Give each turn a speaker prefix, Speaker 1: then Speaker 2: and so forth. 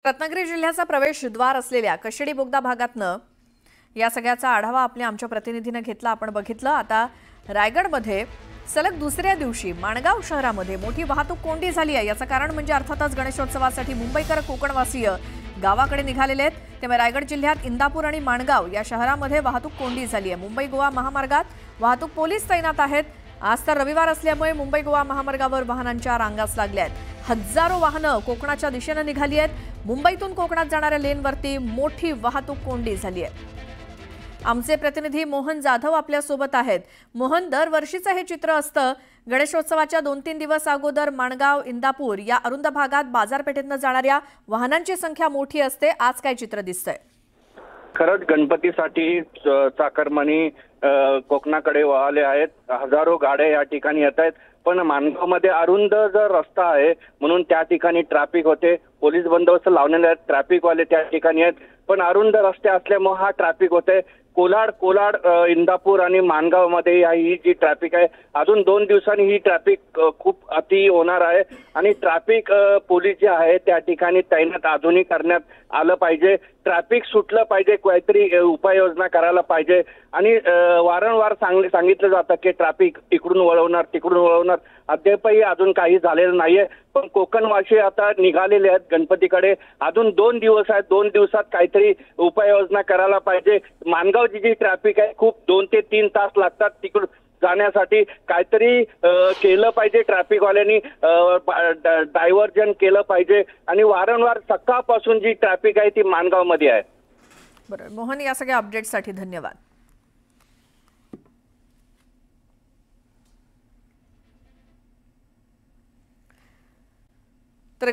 Speaker 1: रत्नागिरी जिल्ह्याचा प्रवेशद्वार असलेल्या कशेडी बोगदा भागातनं या सगळ्याचा आढावा आमच्या प्रतिनिधीने घेतला, आपण बघितलं। आता रायगडमध्ये सलग दुसऱ्या दिवशी माणगाव शहरामध्ये मोठी वाहतूक कोंडी झाली आहे। याचं कारण म्हणजे अर्थातच गणेशोत्सवासाठी मुंबईकर कोकणवासीय गावाकडे निघालेले आहेत। त्यामुळे रायगड जिल्ह्यात इंदापूर आणि माणगाव या शहरामध्ये वाहतूक कोंडी झाली आहे। मुंबई गोवा महामार्गात वाहतूक पोलीस तैनात आहेत। आज तर रविवार असल्यामुळे मुंबई गोवा महामार्गावर वाहनांच्या रांगाच लागल्या आहेत। हजारो वाहनं कोकणाच्या दिशेने निघाली आहेत। मुंबईतून कोकणात जाणाऱ्या लेनवरती मोठी वाहतूक कोंडी झाली आहे। आमचे प्रतिनिधी मोहन जाधव आपल्या सोबत आहेत। मोहन, दरवर्षीचं हे चित्र असतं। गणेशोत्सवाच्या 2-3 दिवस अगोदर माणगाव इंदापूर या अरुंद भागात बाजारपेठेतनं जाणाऱ्या वाहनांची संख्या मोठी असते। आज काय चित्र दिसतंय?
Speaker 2: खरंच गणपतीसाठी चाकरमानी कोकणाकडे वळाले आहेत। हजारो गाड्या या ठिकाणी येत आहेत, पण माणगावमध्ये अरुंद जर रस्ता आहे म्हणून त्या ठिकाणी ट्रॅफिक होते। पोलीस बंदोबस्त लावलेले आहेत, ट्रॅफिकवाले त्या ठिकाणी आहेत, पण अरुंद रस्ते असल्यामुळे हा ट्रॅफिक होते। कोलाड इंदापूर आणि माणगाव मध्ये ही जी ट्रॅफिक आहे, अजून 2 दिवसांनी ही ट्रॅफिक खूप अति होणार आहे आणि ट्रॅफिक पोलीस जे आहे त्या ठिकाणी तैनात अजूनही करण्यात आलं पाहिजे। ट्रॅफिक सुटलं पाहिजे, काहीतरी उपाययोजना करायला पाहिजे आणि वारंवार सांगितलं जातं की ट्रॅफिक इकडून वळवणार तिकडून वळवणार, अद्यापही अजून काही झालेलं नाहीये। पण कोकणवासी आता निघालेले आहेत गणपतीकडे। अजून 2 दिवस आहेत, 2 दिवसात काहीतरी उपाययोजना करायला पाहिजे। माणगावची जी ट्रॅफिक आहे खूप 2 ते 3 तास लागतात तिकडून जाण्यासाठी, काहीतरी केलं पाहिजे। ट्रॅफिकवाल्यांनी डायव्हर्जन केलं पाहिजे आणि वारंवार सकाळपासून जी ट्रॅफिक आहे ती माणगावमध्ये आहे।
Speaker 1: बरं मोहन, या सगळ्या अपडेट्ससाठी धन्यवाद। तर